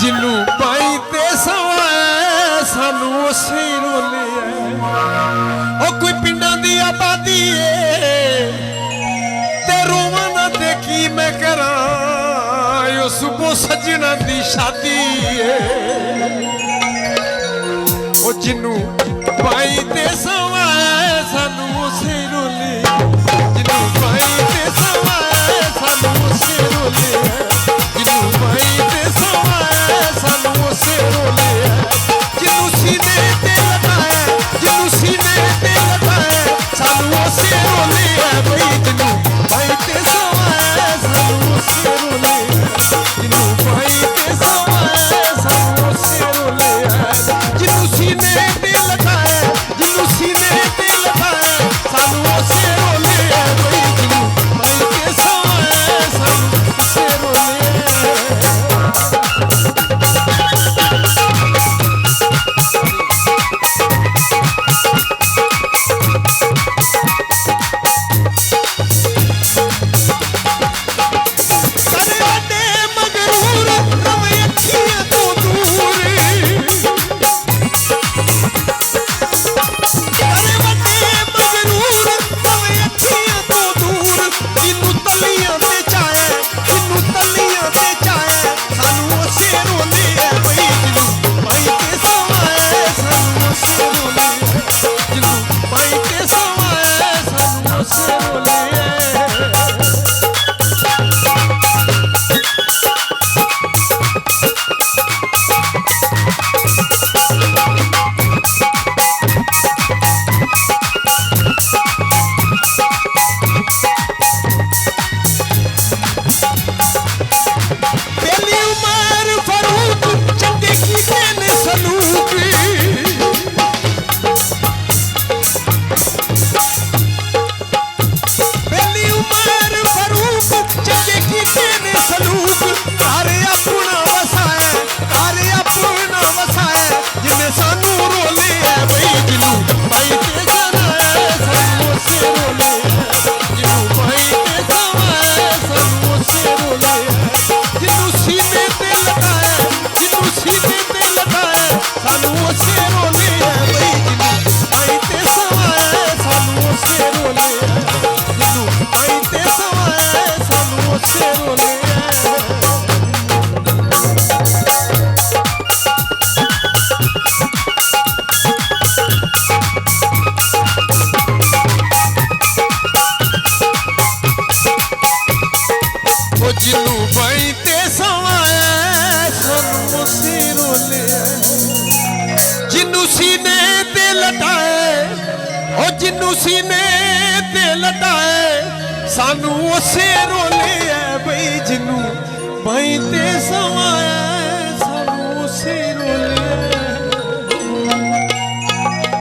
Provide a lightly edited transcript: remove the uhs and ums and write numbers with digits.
जिन्नू पाई ते सवाए सानू उसे रोले ओ कोई पिंडा दी आबादी ते रोवा ना देखी मैं करा यो सुबह सजना दी शादी ओ जिन्नू पाई ते सवाए सानू उसे रोले जिन्नू पाई ते सवाए सानू उसे रोले जिन्नू पाई ते सवाए सानू उसे रोले जिन्नू सीने ते लगाए जिन्नू सीने ते लगाए सानू उसे रोले भाई जिन्नू पाई ते सवाए सानू उसे रोले जिन्नू पाई ते सवाए सानू उसे रोले जिन्नू सीने ते लगाए जिन्नू सीने ते लगाए सानू उसे रोले भाई जिन्नू पाई ते सवाए सानू उसे रोले जिन्नू पाई ते सवाए सानू उसे रोले जिन्नू सीने ते लटाए ओ जिन्नू सीने ते लटाए सानू उसे रोले भाई जिन्नू पाई ते सवाए